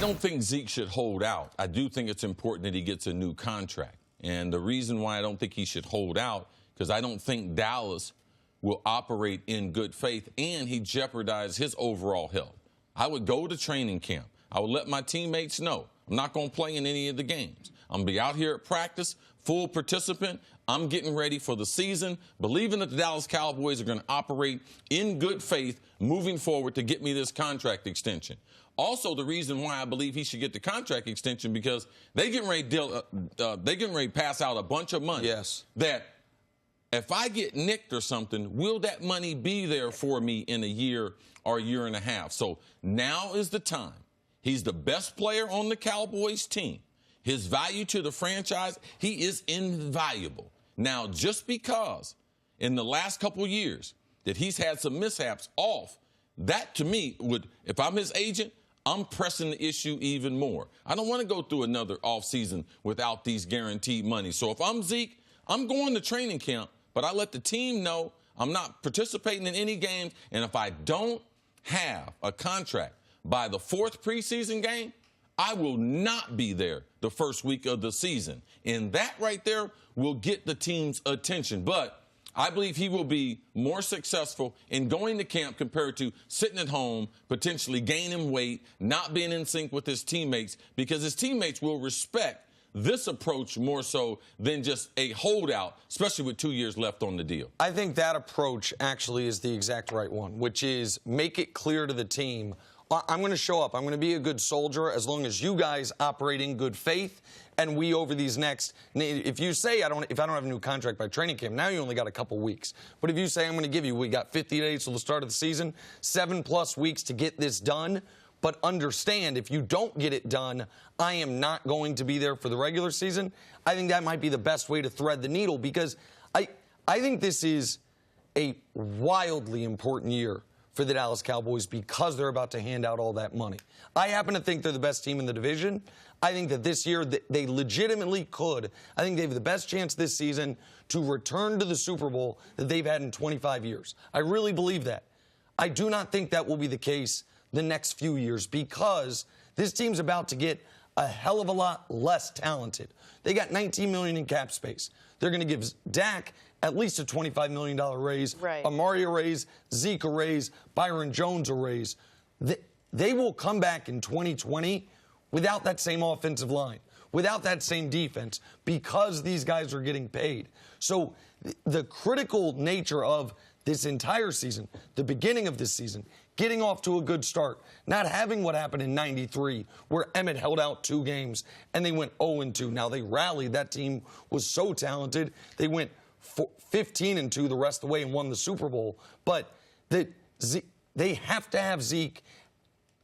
I don't think Zeke should hold out. I do think it's important that he gets a new contract. And the reason why I don't think he should hold out, because I don't think Dallas will operate in good faith, and he jeopardized his overall health. I would go to training camp. I would let my teammates know I'm not going to play in any of the games. I'm going to be out here at practice, full participant. I'm getting ready for the season, believing that the Dallas Cowboys are going to operate in good faith moving forward to get me this contract extension. Also, the reason why I believe he should get the contract extension, because they getting ready to pass out a bunch of money. Yes. That if I get nicked or something, will that money be there for me in a year or a year and a half? So now is the time. He's the best player on the Cowboys team. His value to the franchise, he is invaluable. Now, just because in the last couple of years that he's had some mishaps off, that to me would, if I'm his agent, I'm pressing the issue even more. I don't want to go through another offseason without these guaranteed money. So if I'm Zeke, I'm going to training camp, but I let the team know I'm not participating in any games. And if I don't have a contract by the 4th preseason game, I will not be there the first week of the season. And that right there will get the team's attention. But I believe he will be more successful in going to camp compared to sitting at home, potentially gaining weight, not being in sync with his teammates, because his teammates will respect this approach more so than just a holdout, especially with 2 years left on the deal. I think that approach actually is the exact right one, which is make it clear to the team, I'm going to show up. I'm going to be a good soldier as long as you guys operate in good faith. And we over these next, if you say if I don't have a new contract by training camp, now you only got a couple weeks. But if you say I'm going to give you, we got 50 days till the start of the season, 7+ weeks to get this done. But understand, if you don't get it done, I am not going to be there for the regular season. I think that might be the best way to thread the needle, because I think this is a wildly important year for the Dallas Cowboys because they're about to hand out all that money. I happen to think they're the best team in the division. I think that this year they legitimately could. I think they have the best chance this season to return to the Super Bowl that they've had in 25 years. I really believe that. I do not think that will be the case the next few years, because this team's about to get a hell of a lot less talented. They got $19 million in cap space. They're going to give Dak at least a $25 million raise, right. Amari a raise, Zeke a raise, Byron Jones a raise. They will come back in 2020 without that same offensive line, without that same defense, because these guys are getting paid. So the critical nature of this entire season, the beginning of this season, getting off to a good start, not having what happened in '93 where Emmett held out 2 games and they went 0-2. Now, they rallied. That team was so talented. They went 15-2 the rest of the way and won the Super Bowl. But they have to have Zeke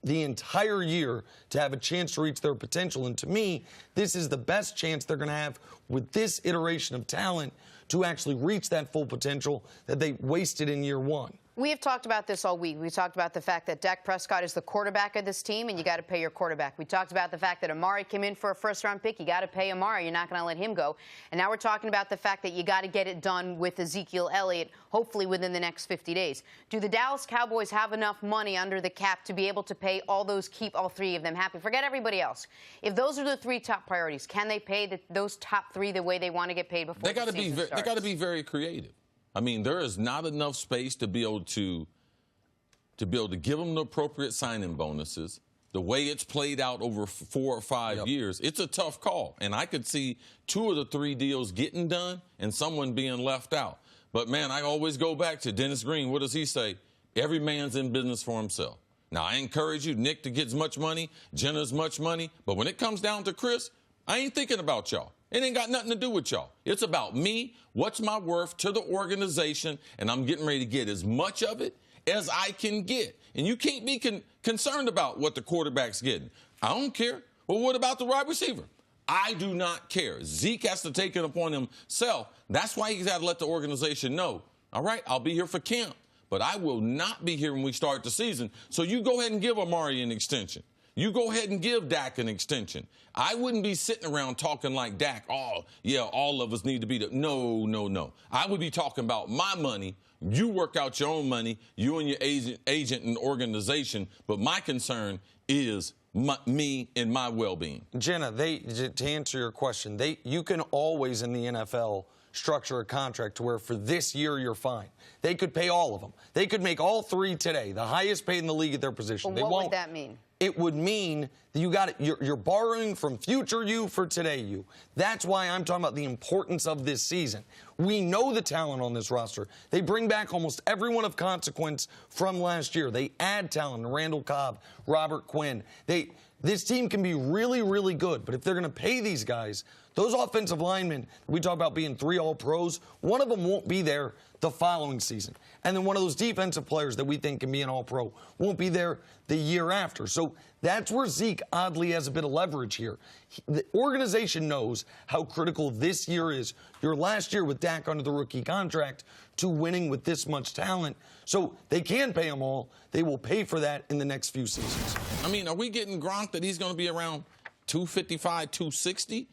the entire year to have a chance to reach their potential. And to me, this is the best chance they're going to have with this iteration of talent to actually reach that full potential that they wasted in year 1. We have talked about this all week. We talked about the fact that Dak Prescott is the quarterback of this team, and you got to pay your quarterback. We talked about the fact that Amari came in for a first-round pick. You got to pay Amari. You're not going to let him go. And now we're talking about the fact that you got to get it done with Ezekiel Elliott, hopefully within the next 50 days. Do the Dallas Cowboys have enough money under the cap to be able to pay all those, keep all 3 of them happy? Forget everybody else. If those are the 3 top priorities, can they pay those top 3 the way they want to get paid before the season starts? They got to be very creative. I mean, there is not enough space to be able to give them the appropriate signing bonuses. The way it's played out over 4 or 5 years, it's a tough call. And I could see 2 of the 3 deals getting done and someone being left out. But, man, I always go back to Dennis Green. What does he say? Every man's in business for himself. Now, I encourage you, Nick, to get as much money, Jenna as much money. But when it comes down to Chris, I ain't thinking about y'all. It ain't got nothing to do with y'all. It's about me, what's my worth to the organization, and I'm getting ready to get as much of it as I can get. And you can't be concerned about what the quarterback's getting. I don't care. Well, what about the wide receiver? I do not care. Zeke has to take it upon himself. That's why he's got to let the organization know, all right, I'll be here for camp, but I will not be here when we start the season. So you go ahead and give Amari an extension. You go ahead and give Dak an extension. I wouldn't be sitting around talking like Dak, oh, yeah, all of us need to be the. No. I would be talking about my money. You work out your own money, you and your agent and organization. But my concern is me and my well-being. Jenna, to answer your question, you can always in the NFL structure a contract to where for this year you're fine. They could pay all of them. They could make all three today, the highest paid in the league at their position. Well, what would that mean? It would mean that you're borrowing from future you for today you. That's why I'm talking about the importance of this season. We know the talent on this roster. They bring back almost everyone of consequence from last year. They add talent. Randall Cobb, Robert Quinn. This team can be really, really good, but if they're going to pay these guys, those offensive linemen, we talk about being 3 All-Pros, one of them won't be there the following season. And then one of those defensive players that we think can be an All-Pro won't be there the year after. So that's where Zeke oddly has a bit of leverage here. The organization knows how critical this year is, your last year with Dak under the rookie contract, to winning with this much talent. So they can pay them all. They will pay for that in the next few seasons. I mean, are we getting Gronk that he's going to be around 255, 260?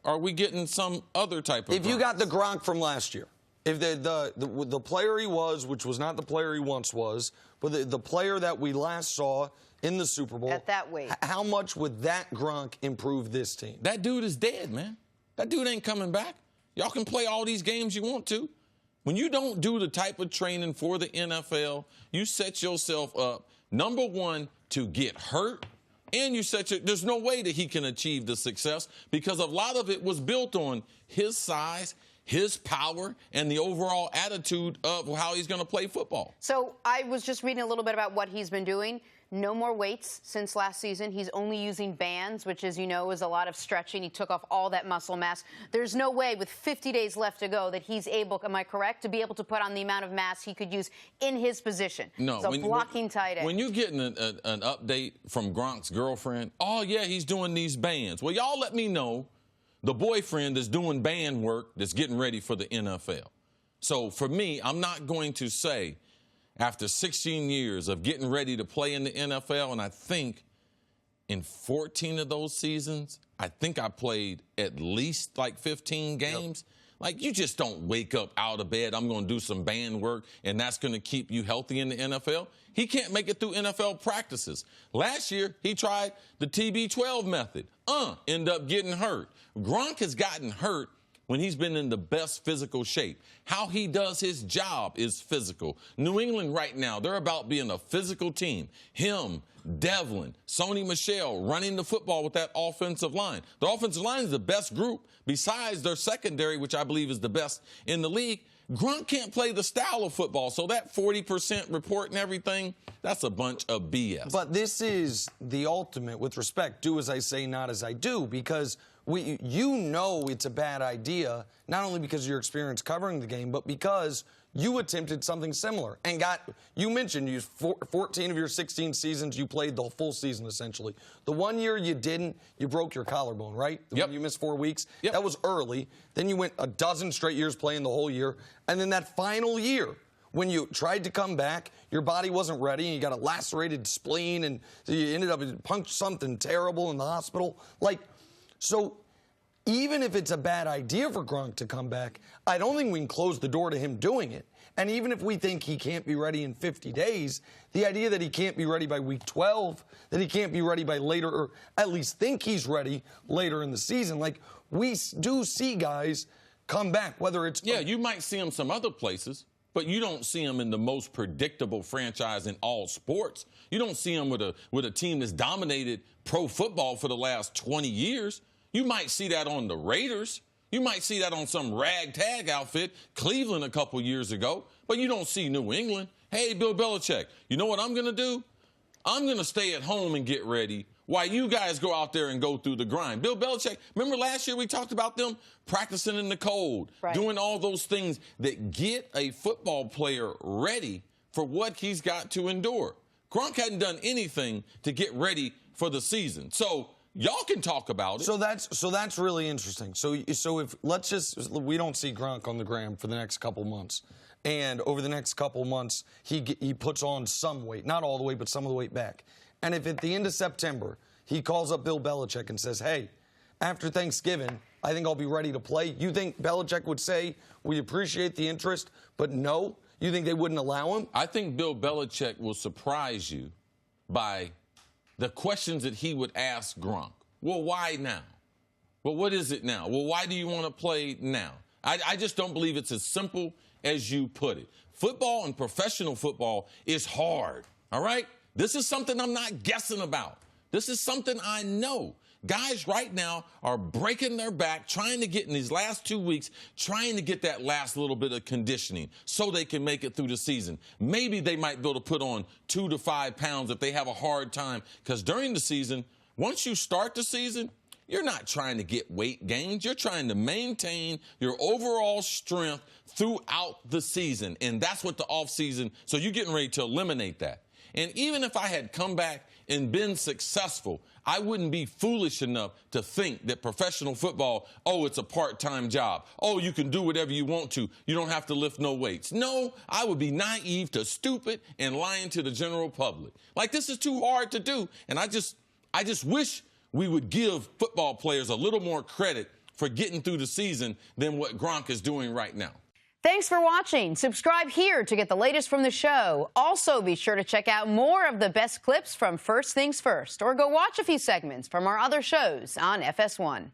Are we getting some other type of If Gronk? you got the Gronk from last year, if the player he was, which was not the player he once was, but the player that we last saw in the Super Bowl. At that weight. How much would that Gronk improve this team? That dude is dead, man. That dude ain't coming back. Y'all can play all these games you want to. When you don't do the type of training for the NFL, you set yourself up, number one, to get hurt, and there's no way that he can achieve the success because a lot of it was built on his size, his power, and the overall attitude of how he's going to play football. So I was just reading a little bit about what he's been doing. No more weights since last season. He's only using bands, which, as you know, is a lot of stretching. He took off all that muscle mass. There's no way with 50 days left to go that he's able, am I correct, to be able to put on the amount of mass he could use in his position. No. So blocking tight end. When you're getting an update from Gronk's girlfriend, oh, yeah, he's doing these bands. Well, y'all let me know the boyfriend that's doing band work that's getting ready for the NFL. So for me, I'm not going to say, after 16 years of getting ready to play in the NFL, and I think in 14 of those seasons, I think I played at least like 15 games. Yep. Like, you just don't wake up out of bed, I'm going to do some band work, and that's going to keep you healthy in the NFL. He can't make it through NFL practices. Last year, he tried the TB12 method. End up getting hurt. Gronk has gotten hurt when he's been in the best physical shape. How he does his job is physical. New England right now, they're about being a physical team. Him, Devlin, Sony Michel running the football with that offensive line. The offensive line is the best group besides their secondary, which I believe is the best in the league. Gronk can't play the style of football, so that 40% report and everything, that's a bunch of BS. But this is the ultimate, with respect, do as I say, not as I do, because you know it's a bad idea, not only because of your experience covering the game, but because you attempted something similar and you mentioned 14 of your 16 seasons, you played the full season, essentially. The one year you didn't, you broke your collarbone, right? Yep. When you missed 4 weeks. Yep. That was early. Then you went a dozen straight years playing the whole year. And then that final year, when you tried to come back, your body wasn't ready, and you got a lacerated spleen, and you ended up punched something terrible in the hospital. So even if it's a bad idea for Gronk to come back, I don't think we can close the door to him doing it. And even if we think he can't be ready in 50 days, the idea that he can't be ready by week 12, that he can't be ready by later, or at least think he's ready later in the season, we do see guys come back, whether it's... Yeah, you might see him some other places, but you don't see him in the most predictable franchise in all sports. You don't see him with a team that's dominated pro football for the last 20 years. You might see that on the Raiders. You might see that on some ragtag outfit, Cleveland a couple years ago, but you don't see New England. Hey, Bill Belichick, you know what I'm going to do? I'm going to stay at home and get ready while you guys go out there and go through the grind. Bill Belichick, remember last year we talked about them practicing in the cold, right, doing all those things that get a football player ready for what he's got to endure. Gronk hadn't done anything to get ready for the season. So y'all can talk about it. So that's really interesting. So if we don't see Gronk on the gram for the next couple months, and over the next couple months he puts on some weight, not all the weight, but some of the weight back. And if at the end of September he calls up Bill Belichick and says, "Hey, after Thanksgiving, I think I'll be ready to play," you think Belichick would say, "We appreciate the interest, but no"? You think they wouldn't allow him? I think Bill Belichick will surprise you by the questions that he would ask Gronk. Well, why now? Well, what is it now? Well, why do you want to play now? I just don't believe it's as simple as you put it. Football and professional football is hard, all right? This is something I'm not guessing about. This is something I know. Guys right now are breaking their back, trying to get in these last 2 weeks, trying to get that last little bit of conditioning so they can make it through the season. Maybe they might be able to put on 2 to 5 pounds if they have a hard time, because during the season, once you start the season, you're not trying to get weight gains. You're trying to maintain your overall strength throughout the season, and that's what the offseason, so you're getting ready to eliminate that. And even if I had come back and been successful, I wouldn't be foolish enough to think that professional football, oh, it's a part-time job. Oh, you can do whatever you want to. You don't have to lift no weights. No, I would be naive to stupid and lying to the general public. Like, this is too hard to do. And I just wish we would give football players a little more credit for getting through the season than what Gronk is doing right now. Thanks for watching. Subscribe here to get the latest from the show. Also, be sure to check out more of the best clips from First Things First, or go watch a few segments from our other shows on FS1.